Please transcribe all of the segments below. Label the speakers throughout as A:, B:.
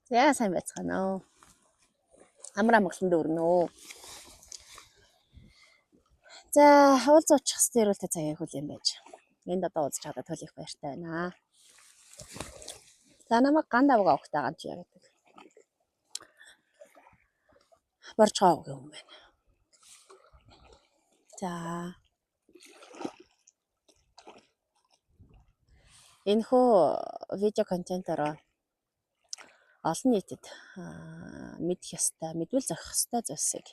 A: Яа сайн байцгаана уу? Амраа мөглөн дөрнөө. За, уулзуучих хэвээр л цагийг хүл юм байж. Энд одоо уулзч чадаад төл их баяртай байна. За, намайг ганд авгаа өгтөйгаан чи яг гэдэг. Борчгоо үг юм байна. За. Энэхүү видео контентоор олон нийтэд мэдэх ёстой, мэдвэл зохих ёстой зүйлсийг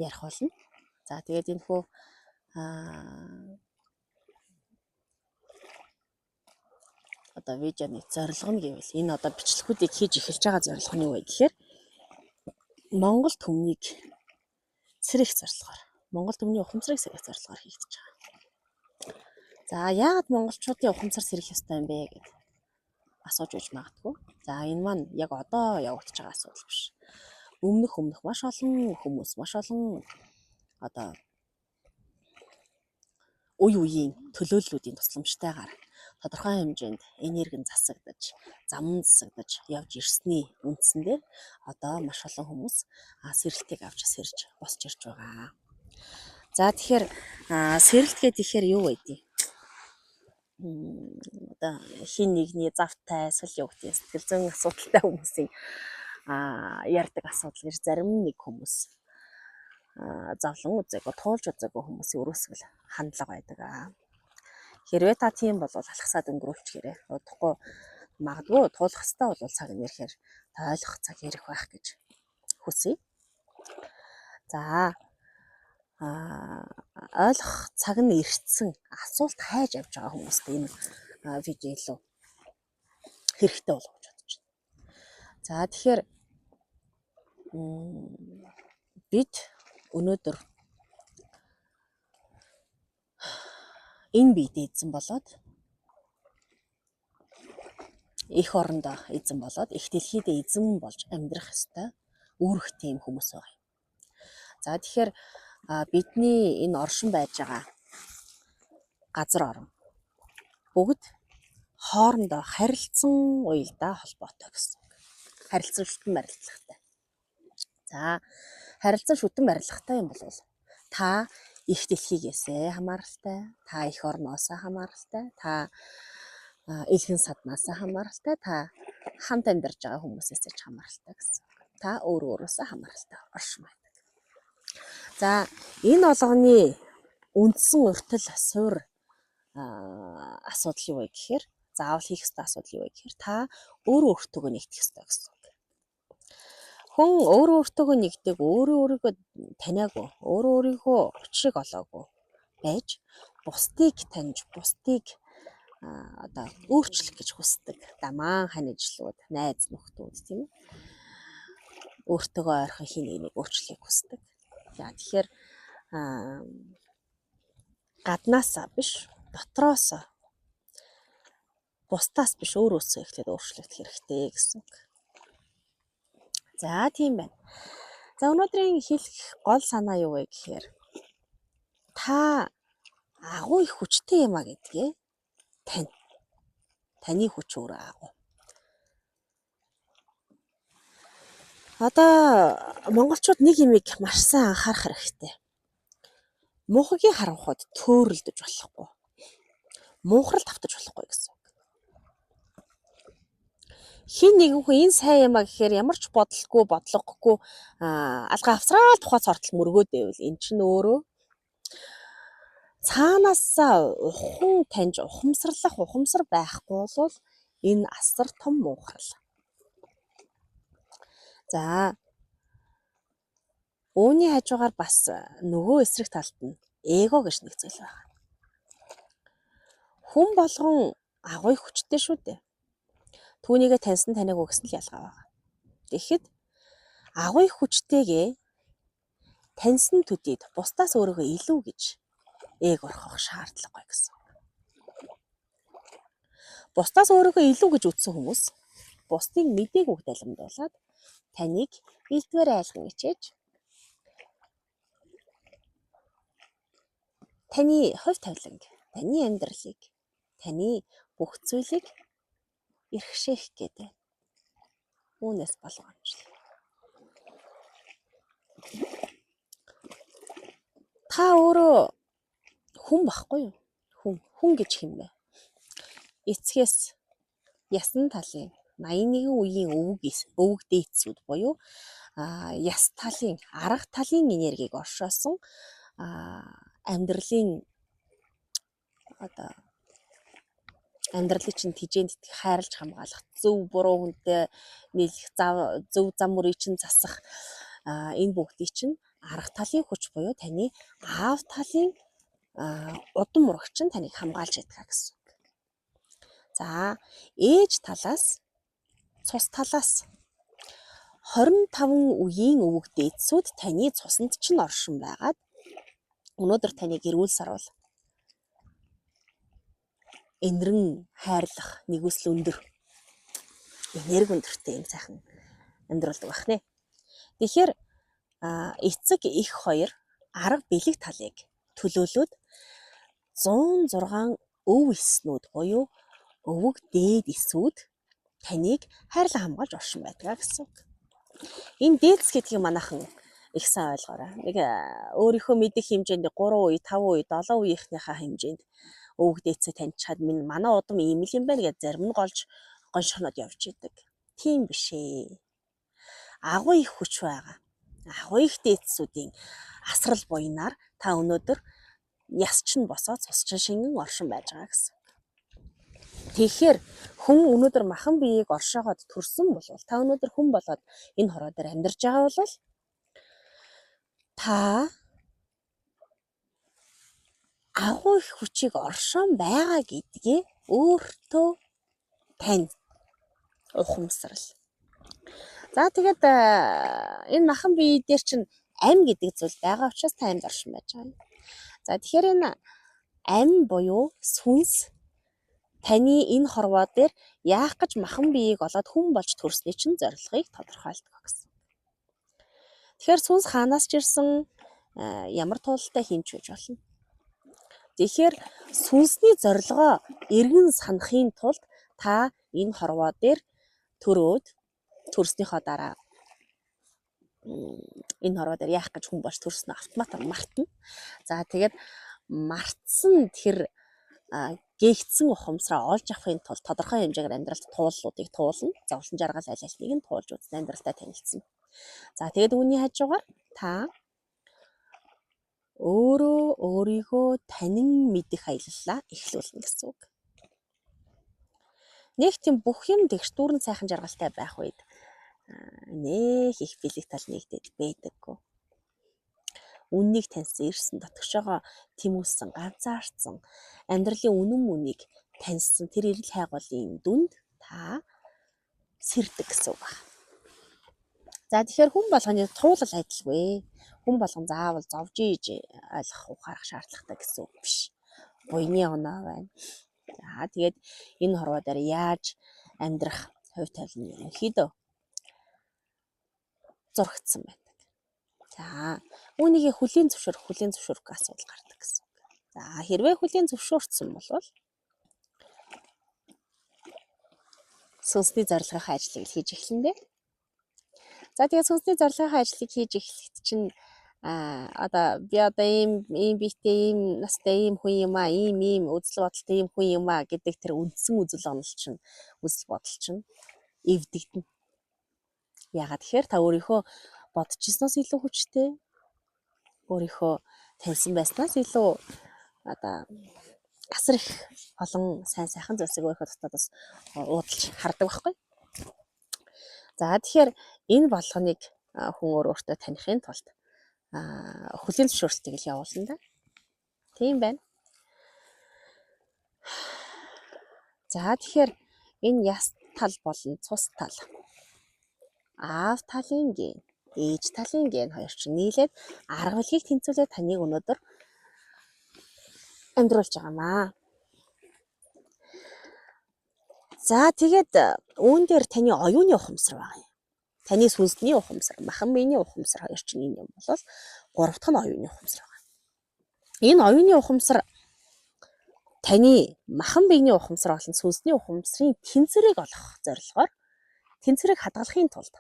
A: ярих болно. За, тэгээд энэхүү одоо видеоны зорилго нь гэвэл энэ одоо бичлэгүүдийг хийж эхэлж байгаа зорилго нь юу вэ гэхээр Монгол түмнийг сэрэх зорилгоор, Монгол түмний ухамсарыг сэрэх зорилгоор хийгдэж байгаа. За, яагаад монголчуудын ухамсар сэрэх ёстой юм бэ гэд асууж үж магадгүй. За, энэ маань яг одоо явагдаж байгаа асуудал биш. Өмнөх маш олон хүмүүс, маш олон одоо үеийн төлөөллүүдийн тусламжтайгаар тодорхой хэмжээнд энерги засагдаж, зам засагдаж явж ирсний үндсэндээ одоо маш олон хүмүүс сэрэлтийг авч сэрж босч ирж байгаа. За, тэгэхээр сэрэлт гэхээр юу вэ? Одоо хин нэгний завтай эсвэл юу гэдэг сэтгэл зүйн асуудалтай хүмүүсийн ярьдаг асуудал гэж зарим нэг хүмүүс завлан үзээгүй, туулж үзээгүй хүмүүсийн өрөөсгөл хандлага байдаг. Хэрвээ та тийм бол алхасаад өнгөрүүлчихээрэй. Удахгүй магадгүй туулах хэвээр бол цаг нэрхээр та ойлгох цаг ирэх байх гэж хүсье. За, ойлгох цаг нь ирсэн, асуулт хайж авч байгаа хүмүүст энэ видео илүү хэрэгтэй болов гэж бодож байна. За, тэгэхээр бид өнөөдөр энэ биедээ эзэн болоод их орондоо эзэн болоод их дэлхийдээ эзэн болж амьдрах ёстой үүрэх тийм хүмүүс байгаа юм. За, тэгэхээр бидний энэ оршин байж байгаа газар орон бүгд хоорондоо харилцсан уялдаа холбоотой гэсэн. Харилцан шүтэн барилдлагатай. За, харилцан шүтэн барилдлагатай юм бол та их дэлхийгээсээ хамааралтай, та их орноосоо хамааралтай, та элхэн саднаас хамааралтай, та хамт амьдарч байгаа хүмүүсээс ч хамааралтай гэсэн. Та өөрөөсөө хамааралтай оршин байдаг. За, энэ олгоны үндсэн уртал суур асуудал юу вэ гэхээр, заавал хийх ёстой асуудал юу вэ гэхээр та өөрөө өөртөө нэгтгэх ёстой гэсэн. Хүн өөрөө өөртөө нэгдэг, өөрийгөө таниагүй, өөрийгөө учрыг олоогүй байж бусдыг таньж, бусдыг одоо өөрчлөх гэж хүсдэг. Дамаан ханижлууд, найз нөхдүүд тийм үү? Өөртөө ойрхон хин нэгийг өөрчлөхийг хүсдэг. За, тэгэхээр гаднаасаа биш, дотроосоо бусдаас биш өөрөөсөө эхлээд өөрчлөгдөх хэрэгтэй гэсэн. За, тийм байна. За, өнөөдрийн хэлэх гол санаа юу вэ гэхээр та агуу их хүчтэй юм а гэдгээ тань. Таны хүч өөрөө агуу. Одоо монголчууд нэг юмыг маш сайн анхаарах хэрэгтэй. Мухагийн харанхуйд төөрөлдөж болохгүй. Мунхрал тавтаж болохгүй гэсэн. Хин нэгэн хүн энэ сайн юм а гэхээр ямар ч бодлохгүй, бодлогохгүй алга авсраа тухайц ортол мөргөөд байвал эн чинь өөрөө цаанаасаа ухан таньж ухамсарлах ухамсар байхгүй бол энэ асар том мунхрал. За, үүний хажуугаар бас нөгөө эсрэг талд нь эго гэж нэг зүйл байна. Хүн болгон агуу их хүчтэй шүү дээ. Түүнийгээ таньсан таниагүй гэсэн л ялгаа байна. Тэгэхэд агуу их хүчтэйгээ таньсан төдийд бусдаас өөрийгөө илүү гэж ээг орхох шаардлагагүй гэсэн. Бусдаас өөрийгөө илүү гэж үзсэн хүмүүс бусдыг мдэггүй далимдуулаад таныг элдвэр айлган ичээж таны хувь тавиланг, таны амьдралыг, таны бүх зүйлийг эрхшээх гэдэг. Үүнээс болгоомжлоо. Та өөрөө хүн баггүй юу? Хүн гэж хэмбэ? Эцгээс ясан талын 81 үеийн өвөг дээдсүүд буюу яс талын арга талын энергийг оршоосон амьдралын амьдралыг чинь тижээнд хайрлж хамгаалах, зөв буруу хүнтэй нийлэх, зөв зам мөрийг чинь засах энэ бүгдийг чинь арга талын хүч буюу таны аав талын удам мурагч нь таныг хамгаалж ядгаа гэсэн. За, ээж талаас, цус талаас 25 үеийн өвөг дээдсүүд таны цуснд чинь оршин байгаад өнөөдөр таныг эрүүл сарвал энэрэн хайрлах нэгүсэл өндөр энерги өндөртэй юм сайхан амьдралдаг байх нэ. Тэгэхээр эцэг их хоёр арга бэлэг талыг төлөөлөөд 106 өв эснүүд буюу өвөг дээд эсүүд таныг хайрлан хамгаалж оршин байдаг гэсэн үг. Энэ дээдс гэдгийг манайхан их сайн ойлгоорой. Нэг өөрийнхөө мэдих хэмжээнд 3 үе, 5 үе, 7 үеийнхнийхээ хэмжээнд өвөг дээдсээ таньчаад манай удам ийм л юм байна гэж зарим нь голж гоншгоноод явж идэг. Тийм биш ээ. Агуу их хүч байгаа. Агуу их дээдсүүдийн асрал буйнаар та өнөөдөр яс чинь босоод цус чинь шингэн оршин байж байгаа гэсэн. Тэгэхээр хүн өнөөдөр махан биеийг оршоогоод төрсөн бол та өнөөдөр хүн болоод энэ хороо дээр амьдарч байгаа бол та агуу их хүчийг оршоон байгаа гэдгээ өөртөө тань. Ухамсарл. За тэгээд энэ махан бие дээр чинь ам гэдэг зүйл байгаа учраас та амьд оршин байж байгаа юм. За тэгэхээр энэ ам буюу сүнс таны энэ хорвоо дээр яах гэж махан биеийг олоод хүн болж төрсний чинь зорилгыг тодорхойлдог гэсэн. Тэгэхээр сүнс хаанаас ч ирсэн ямар туулалтай хинч байж болно. Тэгэхээр сүнсний зорилгоо эргэн санахын тулд та энэ хорвоо дээр төрөөд төрснийхөө дараа энэ хорвоо дээр яах гэж хүн болж төрснө автоматар мартна. За тэгээд мартсан тэр гээгдсэн ухамсараа олж авахын тулд тодорхой хэмжээгээр амьдралд тууллуудыг туулна. Зовлон жаргал аль аль нэг нь туулж үзэн амьдралдаа танилцсан. За тэгээд үүний хажуугаар та өөрийгөө танин мэдэх аяллаа эхлүүлнэ гэсэн үг. Нэг тийм бүх юм тэгш дүүрэн сайхан жаргалтай байх үед нэх их бэлэг тал нэгдээд байдаггүй. Үннийг таньсан, ирсэн дотгошоогоо тэмүүлсэн, ганцаардсан, амьдралын үнэн мөнийг таньсан тэр эрэл хайгуулын дүнд та сэрдэг гэсэн үг байна. За тэгэхээр хүн болгоны туулал адилгүй. Хүн болгон заавал зовж ийж ойлгох ухаарах шаардлагатай гэсэн үг биш. Буйны оноо байна. За тэгээд энэ хорвоо дээр яаж амьдрах хувь тавилан ерөнхийдөө зурагдсан байдаг. За үүнийг хүлийн зөвшөөрөх асуудал гардаг гэсэн үг. За хэрвээ хүлийн зөвшөөрсөн бол сүнсний зорилгын ажлыг хийж эхлэндэ. За тэгээд сүнсний зорилгын ажлыг хийж эхлэхэд чинь би ийм биетэй ийм настай ийм хүн юм аа, ийм үзэл бодолтой ийм хүн юм аа гэдэг тэр үндсэн үзэл онол чинь үзэл бодол чинь эвдэгдэнэ. Яагаад тэгэхээр та өөрийнхөө бодчихсноос илүү хүчтэй, өөрийнхөө таньсан байснаас илүү асар их олон сайхан зүйлсийг өөрийнхөө дотоодоос уудалж хардаг байхгүй. За тэгэхээр энэ болгоныг хүн өөртөө таних тулд хүлийн зөвшөөрлтийг л явуулна да. Тийм байна. За тэгэхээр энэ яс тал болон цус тал, аав талын ген, ээж талын ген хоёр чинь нийлээд арга билгийг тэнцвүүлээд таныг өнөөдөр амьдруулж байгаамаа. За тэгээд үүн дээр таны оюуны ухамсар байгаа юм. Таны сүнсний ухамсар, махан биений ухамсар хоёр чинь энэ юм бол 3 дахь нь оюуны ухамсар байгаа. Энэ оюуны ухамсар таны махан биений ухамсар болон сүнсний ухамсарын тэнцвэрийг олох зорилгоор тэнцвэрийг хадгалахын тулд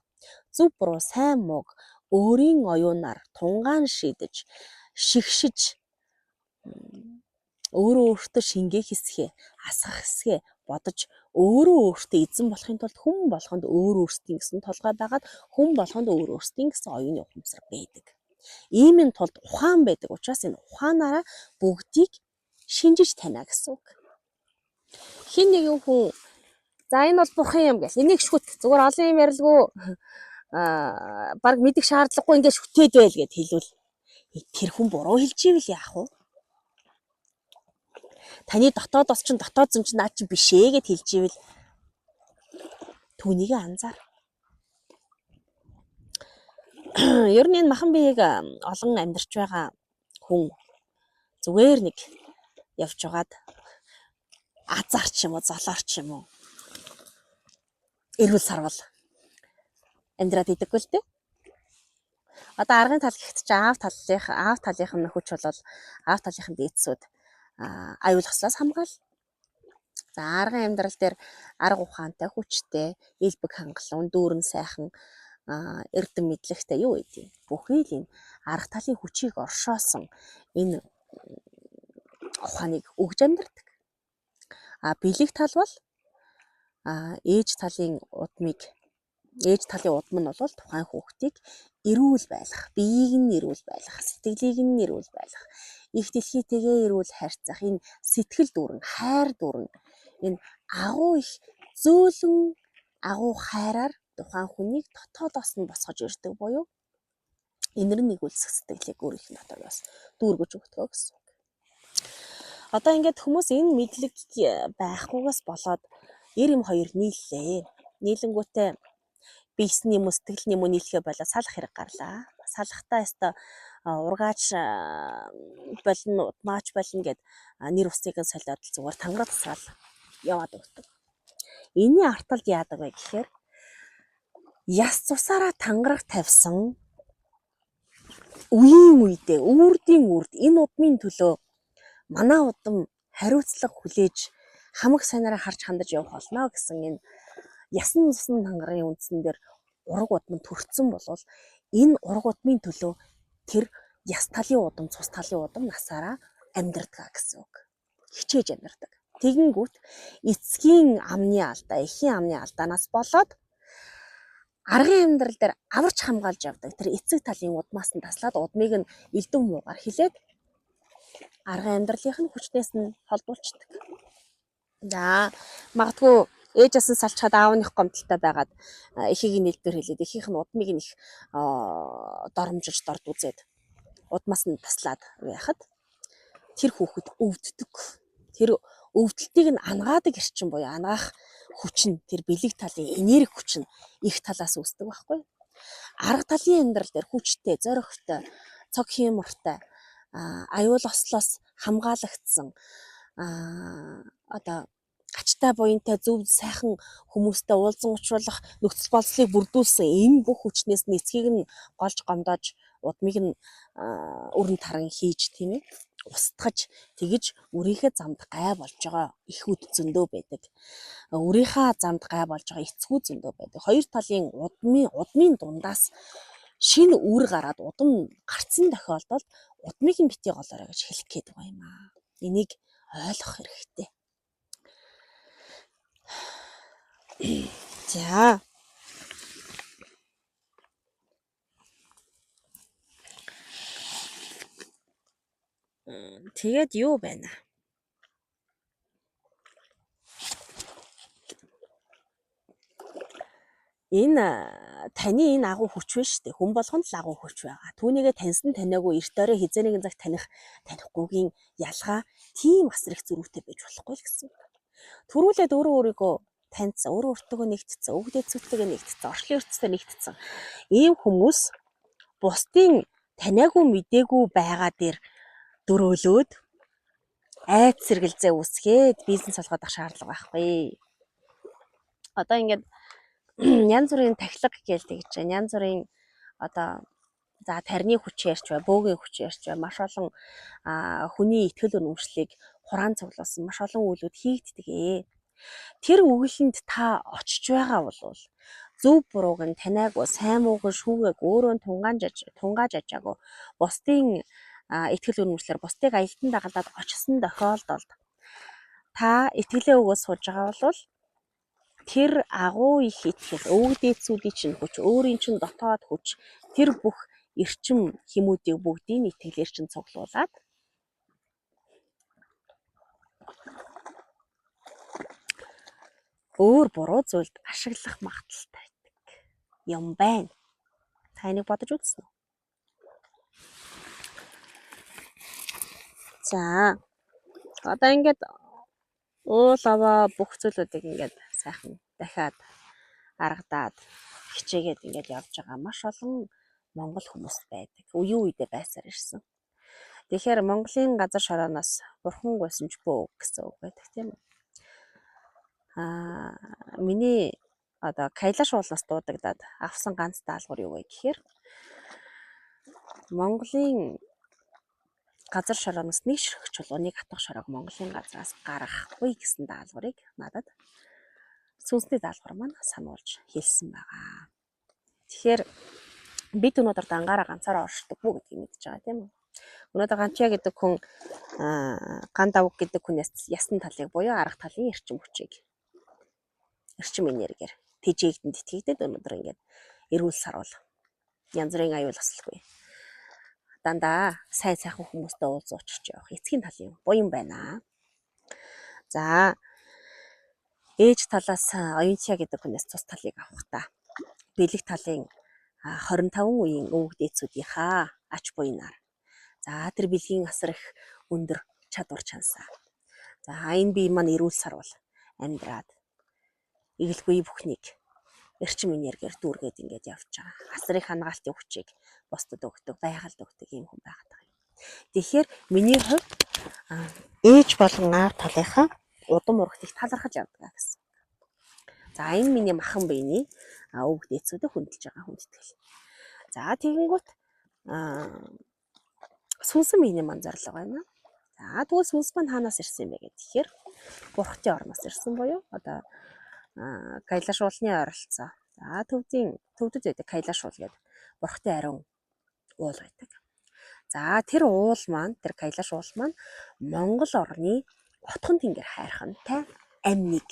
A: зөв буруу сайн мууг өөрийн оюунаар тунгаан шийдэж, шигшиж, өөрөө өөртөө шингээх хэсгээ, асгах хэсгээ бодож өөрөө өөртөө эзэн болохын тулд хүн болгонд өөр өөрсдийн гэсэн толгой байгаад хүн болгонд өөр өөрсдийн гэсэн оюуны ухамсар байдаг. Иймийн тулд ухаан байдаг учраас энэ ухаанаараа бүгдийг шинжиж таниа гэсэн үг. Хин нэгэн хүн за энэ бол бурхан юм гэл энийг шүт зүгээр олон юм ярилгүй баг мэдих шаардлагагүй ингээд шүтээд байл гэд хэлвэл тэр хүн буруу хэлж ивэл яах вэ? Таны дотоодос чинь дотоод зам чинь наа чи биш ээ гэд хэлж ивэл түүнийг анзаар. Ер нь энэ махан биеийг олон амьдарч байгаа хүн зүгээр нэг явж байгаад азар ч юм уу, золоор ч юм уу эрүүл сарвал амьдраад идэггүй л дээ. Одоо аргын тал гихт чи аав талынх нь хүч болол аав талынх нь дээдсүүд аюул хослоос хамгаал. За аргын амьдрал дээр арга ухаантай, хүчтэй, элбэг хангалуун, дүүрэн сайхан, эрдэм мэдлэгтэй юу гэдэг. Бүхий л энэ арга талын хүчийг оршоосон энэ ухааныг өгж амьдардаг. Бэлэг тал бол ээж талын удам нь бол тухайн хүүхдийг эрүүл байлгах, биеийг нь эрүүл байлгах, сэтгэлийг нь эрүүл байлгах, их дэлхийтэйгээ эрүүл харьцах, энэ сэтгэл дүүрэн, хайр дүүрэн, энэ агуу их зөөлөн агуу хайраар тухайн хүнийг дотоодоос нь босгож ирдэг буюу инэр нэгүүлсэх сэтгэлийг өөрийнх нь дотоодоос дүүргэж өгдөг гэсэн үг. Одоо ингээд хүмүүс энэ мэдлэг байхгүйгээс болоод 92 нийллээ. Нийлэнгүүтээ биесний юм уу сэтгэлний юм уу нийлэхэ болоо салах хэрэг гарлаа. Салахтаа яста ургаач болно, удмаач болно гэд нэр усыг нь солиод зүгээр тангараг тасгаал яваад өгдөг. Энийн арталд яадаг вэ гэхээр яс цусаараа тангараг тавьсан үеийн үедээ үрдийн үрд энэ удмын төлөө манай удам хариуцлага хүлээж хамаг сайнараа харж хандаж явах болно гэсэн энэ ясан цусны тангарагын үндсэн дээр ураг удам төрцсөн болвол энэ ураг удмын төлөө тэр яс талын удам, цус талын удам насаараа амьдрдаг гэсэн үг. Хичээж амьдрдаг. Тэгэнгүүт эцгийн амны алдаа, эхийн амны алдаанаас болоод аргын амьдрал дээр аварч хамгаалж явдаг тэр эцэг талын удмаас нь таслаад удмыг нь элдв муугаар хилээд аргын амьдралынх нь хүчнээс нь холдуулцдаг. За магадгүй ээжээс нь салчаад аавных гомдолтой байгаад эхийг нь элдвэр хилээд эхийнх нь удмыг нь их доромжилж дорд үзээд удмаас нь таслаад байхад тэр хүүхэд өвддөг. Тэр өвдөлтийг нь ангаадаг эрчим буюу ангаах хүч нь тэр бэлэг талын энерги хүч нь их талаас үүсдэг байхгүй. Арга талын амьдрал дээр хүчтэй, зоригтой, цог хиймортой, аюул ослоос хамгаалагдсан одоо ачтай буянтай зөв сайхан хүмүүстэй уулзан учруулах нөхцөл болцлыг бүрдүүлсэн энэ бүх хүчнээс нь эцгийг нь голж гомдоож удмыг нь өрн таран хийж тийм ээ устгаж тэгж үрийнхээ замд гай болж байгаа ихүүд зөндөө байдаг. Үрийнхээ замд гай болж байгаа эцгүүд зөндөө байдаг. Хоёр талын удмын дундаас шинэ үр гараад удам гарцсан тохиолдолд удмыг нь битгий голоорой гэж хэлэх гээд байгаа юм аа. Энийг ойлгох хэрэгтэй. За. Тэгээд юу байна? Энэ таны энэ агуу хүч биш үү? Хүн болгонд л агуу хүч байгаа. Түүнийгээ таньсан таниагүй эрт орой хизээ нэгэн цаг танихгүйгийн ялгаа тийм асар их зөрүүтэй байж болохгүй л гэсэн. Төрүүлээд өөрийгөө таньцсан, өөртөө нэгтцсэн, өвгд эцэгтэйгээ нэгтцсэн, орчлын ертөнцтэй нэгтцсэн. Ийм хүмүүс бусдын таниагүй мдээгүй байгаа дээр дөрөөлөөд айц сэргэлзээ үүсгээд бизнес олгоод ах шаардлага байхгүй. Одоо ингээд янз бүрийн тахилга гээл тэгж байна. Янз бүрийн одоо За тарны хүч ярьч бай, бөөгийн хүч ярьч бай, маш олон хүний итгэл үнэмшлийг хураан цуглуулсан маш олон үйлүүд хийгддэг. Тэр үгэлэнд та очиж байгаа бол зөв бурууг нь таниагүй, сайн мууг нь шүүгээг, өөрөө тунгааж ажаагүй, бусдын итгэл үнэмшлэр бусдыг аялдан дагалдаад очсон тохиолдолд та итгэлээ өгөөс сууж байгаа бол тэр агуу их итгэл, өвөг дээдсүүдийн чинь хүч, өөрийн чинь дотоод хүч, тэр бүх эрчим хэмүүдийг бүгдийг итгэлээр чинь цуглуулад өөр буруу зүйлд ашиглах магадaltaй байдаг юм байна. Та энийг бодож үзсэн үү? За одоо ингээд уул аваа бүх зүйлүүдийг ингээд сайхан дахиад аргадаад хичээгээд ингээд явж байгаа маш олон монгол хүмүүс байдаг. Үеийн үедээ байсаар ирсэн. Тэгэхээр Монголын газар шорооноос бурхан гуйсан ч бөө гэсэн үг байдаг тийм үү? Миний одоо Кайлаш уулнаас дуудагдаад авсан ганц даалгавар юу вэ гэхээр Монголын газар шорооноос нэг ширхэг чулууныг атгах шороог Монголын газраас гаргахгүй гэсэн даалгаврыг надад сүнсний даалгавар маань сануулж хэлсэн байгаа. Тэгэхээр бид өнөөдөр дангаараа ганцаараа оршдоггүй гэдгийг мэдж байгаа тийм үү? Өнөөдөр Ганчаа гэдэг хүн Ган давг гэдэг хүнээс ясны талыг буюу арга талын эрчим хүчийг эрчим энергиэр тэжээгдэнд итгэгдээд өнөөдөр ингээд эрүүл сарвал янз бүрийн аюул асалгүй дандаа сайхан хүмүүстэй уулзууч явах эцгийн талын буян байна. За ээж талаас Оюнчаа гэдэг хүнээс цус талыг авах та. Бэлэг талын 25 үеийн өвөг дээдсүүдийнхаа ач буйнаар. За тэр бэлгийн асар их өндөр чадвар чансаа. За энэ бие маань эрүүл сарвал амьдраад эгэлгүй бүхнийг эрчим энергиэр дүүргээд ингээд явж байгаа. Асар их хангаалтын хүчийг бусдад өгдөг, байгальд өгдөг юм хүн байгаад байгаа юм. Тэгэхээр миний хувьд ээж болон аав талынхаа удам урагтыг талархаж явдаг гэсэн. За энэ миний махан биений өвөг дээдсүүдийг хүндэлж байгаа хүндэтгэл. За тэгэнгүүт сүнсэн биений маань зорилго байна. За тэгвэл сүнс маань хаанаас ирсэн юм бэ гэхээр бурхтын орноос ирсэн буюу одоо Кайлаш уулны ойролцоо. За төвдөд байдаг Кайлаш уул гэдэг бурхтын ариун уул байдаг. За тэр уул маань тэр Кайлаш уул маань Монгол орны отхон тэнгэр хайрхантай амь нэг.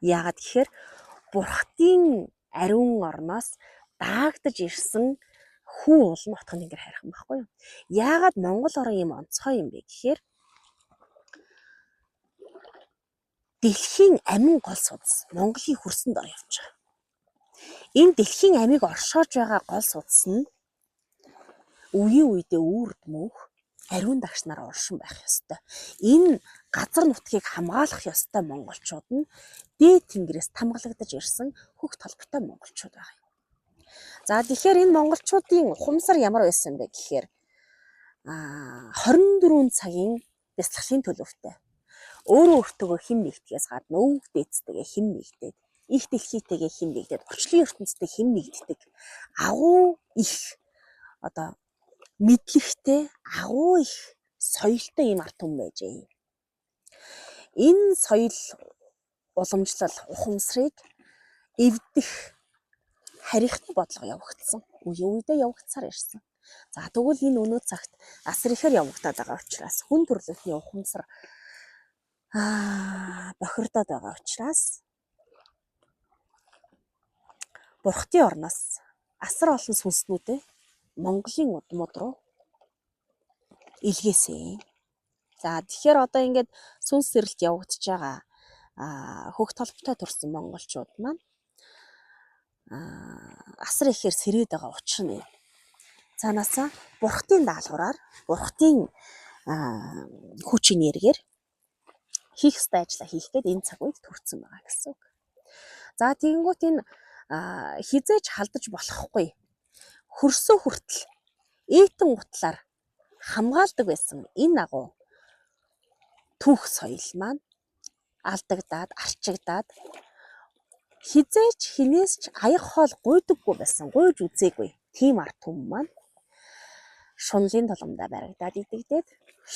A: Яагаад гэхээр бурхтын ариун орноос даагдаж ирсэн хүн уул нь отхон тэнгэр хайрхан байхгүй юу? Яагаад Монгол орн ийм онцгой юм бэ гэхээр дэлхийн амин гол судас Монголын хөрсөнд ор явж байгаа. Энэ дэлхийн амийг оршоож байгаа гол судас нь үеийн үедээ үрд мөнх ариун дагш нараа оршин байх ёстой. Энэ газар нутгийг хамгаалах ёстой монголчууд нь дээд тэнгэрээс тамгалагдаж ирсэн хөх толботой монголчууд байгаа юм. За тэгэхээр энэ монголчуудын ухамсар ямар байсан бэ гэхээр 24 цагийн бясалгалын төлөвтэй. Өөрөө өөртөө хэн нэгтгэхээс гадна өвөг дээдстэйгээ хэн нэгдээд, их дэлхийтэйгээ хэн нэгдээд, орчлын ертөнцтэй хэн нэгддэг. Агуу их одоо мэдлэгтэй, агуу их соёлтой юм арт түмэн байжээ. Энэ соёл уламжлал ухамсарыг эвдэх харийнхны бодлого явагдсан. Үеийн үедээ явагдсаар ирсэн. За тэгвэл энэ өнөө цагт асар ихээр явагдаад байгаа учраас хүн төрөлхтний ухамсар бохирдоод байгаа учраас бурхтын орноос асар олон сүнснүүдээ Монголын удмууд руу илгээсэн. За тэгэхээр одоо ингээд сүнс сэрэлт явагдаж байгаа хөх толботой төрсэн монголчууд маань асар ихээр сэрээд байгаа учир нь цаанаасаа бурхтын даалгавраар бурхтын хүч энергээр хийх ёстой ажлаа хийх гээд энэ цаг үед төрсэн байгаа гэсэн үг. За тэгэнгүүт энэ хизээж халдаж болохгүй хөрсөө хүртэл эйтэн гутлаар хамгаалдаг байсан энэ агуу түүх соёл маань алдагдаад арчигдаад хизээч хинээс ч аяг хоол гуйдаггүй байсан, гуйж үзээгүй. тийм ард түмэн маань шунлын тулгамдаа баригдаад идэгдээд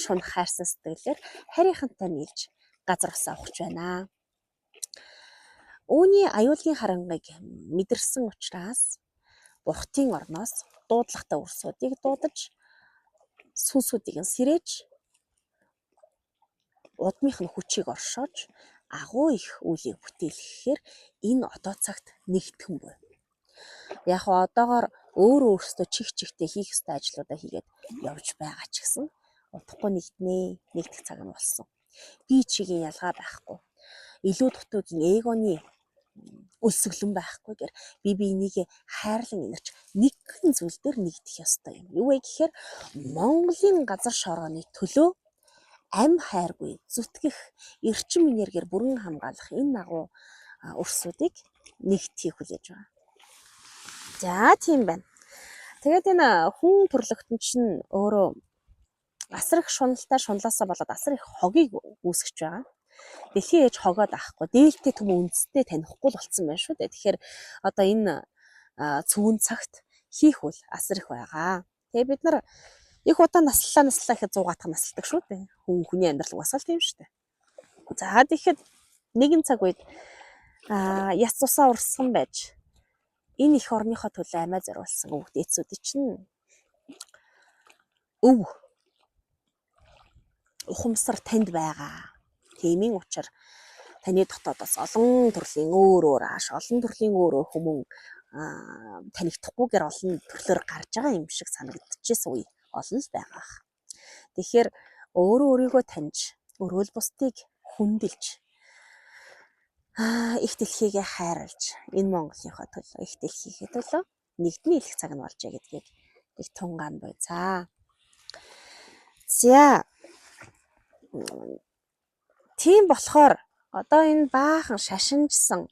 A: шунах хайрсан сэтгэлээр харийнхантай нийлж газар усаа ухаж байна. Үүний аюулын харангыг мэдэрсэн учраас бурхтын орноос дуудлагатай үрсүүдийг дуудаж сүнсүүдийг нь сэрээж удмынх нь хүчийг оршоож агуу их үлийг бүтээлгэхээр энэ одоо цагт нэгтгэн буй. Яг одоогоор өөрөөсөө чихтэй хийх ёстой ажлуудаа хийгээд явж байгаа ч гэсэн удахгүй нэгдэх цаг нь болсон. Би чигийн ялгаа байхгүй. Илүү дутуугийн эгоны өлсгөлэн байхгүйгээр би энийг хайрлан инэрч нэгэн зүйл дээр нэгдэх ёстой юм. Юу вэ гэхээр Монголын газар шорооны төлөө ам хайргүй зүтгэх эрчим энергээр бүрэн хамгаалах энэ агуу өрсүүдийг нэгтгэхийг хүлээж байгаа. За тийм байна. Тэгээд энэ хүн төрлөختөн чинь өөрөө асар их шуналтай шунлаасаа болоод асар их хогийг үүсгэж байгаа. Дэлхийн ээж хогоод авахгүй дээлтэй төмөн үндэстэй танихгүй л болсон байна шүү дээ. Тэгэхээр одоо энэ цөвөн цагт хийх үл асар их байгаа. Тэгээ бид нар их удаа насллаа гэхэд 100 гатах насалдаг шүү дээ. Хүний амьдрал угаасаа л тийм шүү дээ. За тэгэхэд нэгэн цаг үед яс цусаа урсган байж энэ их орныхоо төлөө амиа зориулсан өвд эцүүдийн чинь өв ухамсар танд байгаа. Тиймийн учраас таны дотоодоос олон төрлийн өөр ааш, олон төрлийн өөр хүмүүн танигдахгүйгээр олон төрлөөр гарч байгаа юм шиг санагдчихсэн үе олон л байгаа. Тэгэхээр өөрийгөө таньж, өрөөл бусдыг хүндэлж их дэлхийгээ хайрлаж, энэ Монголынхоо төлөө их дэлхийгээ төлөө нэгдний илэх цаг нь болжээ гэдгийг их тунгаан буй. За. Тийм болохоор одоо энэ баахан шашинжсан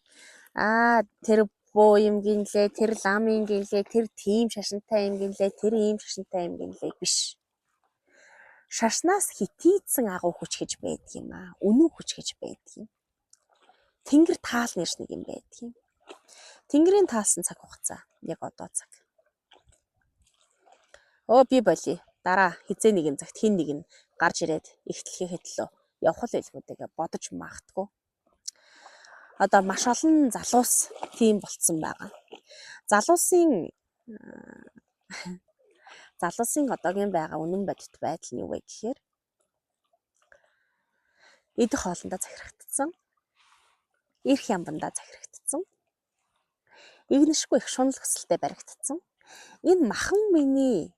A: тэр боо юм гинлээ, тэр лам юм гинлээ, тэр тийм шашинтай юм гинлээ, тэр ийм шашинтай юм гинлээ биш. Шашнаас хитийдсэн агуу хүч гэж байдаг юм аа. Үнэн хүч гэж байдаг юм. Тэнгэр таал нэрш нэг юм байдаг юм. Тэнгэрийн таалсан цаг хугацаа яг одоо цаг. Би болий. Дараа хизээ нэгэн цагт хин нэг нь гарч ирээд их дэлхийхээ төлөө явах байлгүйгээ бодож магтгүй. Одоо маш олон залуус тийм болцсон байгаа. Залуусын одоогийн байгаа үнэн бодит байдал нь юу вэ гэхээр идэх хоолндоо захирагдсан, эрх ямбандаа захирагдсан, игнэшгүй их шунал хөсөлтэй баригдсан. Энэ махан миний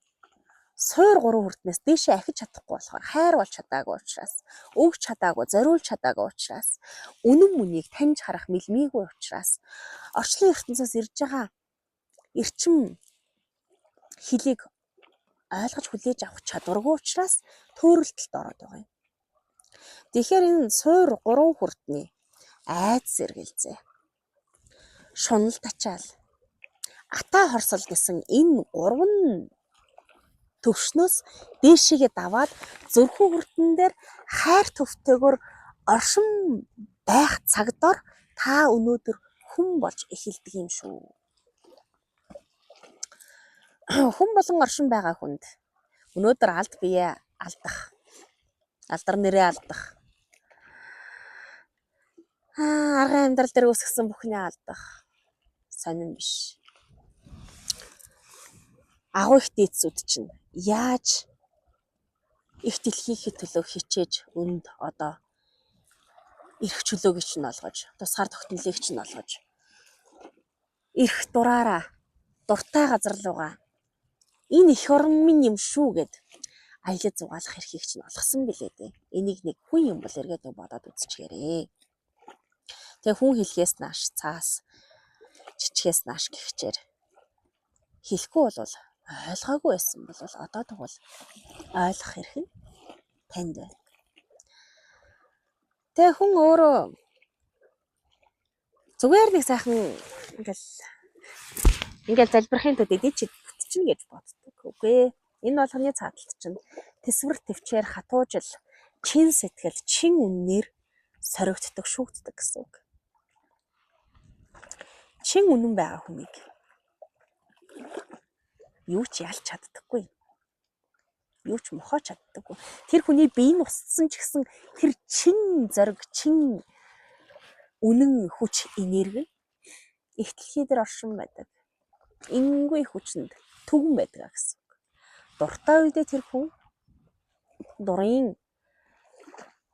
A: суур 3 хүртнээс дээшээ ахиж чадахгүй болохоор хайр болж чадаагүй учраас, өгч чадаагүй, зориулж чадаагүй учраас, үнэн мөнийг таньж харах мэлмийгүй учраас орчлон ертөнцөөс ирж байгаа эрчим хилийг ойлгож хүлээж авах чадваргүй учраас төөрөлтөлд ороод байгаа юм. Тэгэхээр энэ суур 3 хүртний айдас сэргэлзээ, шунал тачаал, атаа хорсол гэсэн энэ 3 төвшнөөс дээшээгээ даваад зүрхэн хүртэн дээр хайр төвтэйгээр оршин байх цагдор та өнөөдөр хүн болж эхэлдэг юм шүү. Хүн болон оршин байгаа хүнд өнөөдөр алд бие алдах, алдар нэрээ алдах, арган амьдрал дээр үүсгэсэн бүхнээ алдах сонин биш. Агуу их дээдсүүд чинь яаж их дэлхийхээ төлөө хичээж өнд одоо эрх чөлөөг чинь олгож, тусгаар тогтнолыг чинь олгож, эрх дураараа дуртай газар руугаа энэ их орн минь юм шүү гэд аялал зугаалах эрхийг чинь олгосон билээ дээ. Энийг нэг хүн юм бол эргээд бодоод үзчихээрээ. Тэгээ хүн хэлхээс нааш цаас жичгээс нааш гихчээр хэлэхгүй бол ойлгоогүй байсан бол одоо тэгвэл ойлгох хэрэг нь танд байна. Тэгээ хүн өөрөө зүгээр нэг сайхан ингээл залбирахын тулд эдий чи бүтчихнэ гэж боддог. Үгүй ээ. Энэ болгоны цааталт чинь тэсвэр төвчээр хатуужил чин сэтгэл чин үннээр соригддог шүүгддэг гэсэн үг. Чин үнэн байгаа хүнийг юу ч ялж чаддаггүй. Юу ч мохож чаддаггүй. Тэр хүний бие нь устсан ч гэсэн тэр чин зориг, чин үнэн хүч энерги их дэлхий дээр оршин байдаг. Ингүй хүчинд түгэн байдаг гэсэн. Дуртай үедээ тэр хүн дурын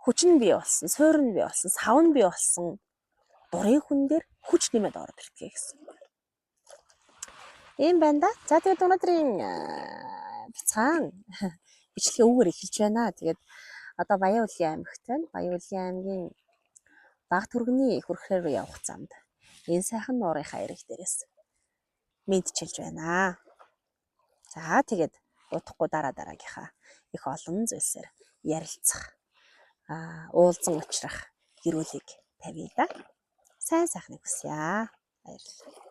A: хүч нь бий болсон, суурь нь бий болсон, сав нь бий болсон дурын хүн дээр хүч нэмээд ороод ирдэг гэсэн. Ийм байна да. За тэгээд өнөөдрийн бяцхан бичлэгээ үгээр эхэлж байна. Тэгээд одоо Баян-Улгийн аймагт байна. Баян-Улгийн аймгийн баг түргэний хүрхээр явах замд энэ сайхан нуурынхаа ирэг дээрээс мэдчилж байна. За тэгээд удахгүй дараагийнхаа их олон зүйлсээр ярилцах, уулзан учрах гэрүүлийг тавья да. Сайн сайхныг хүсье. Баярлалаа.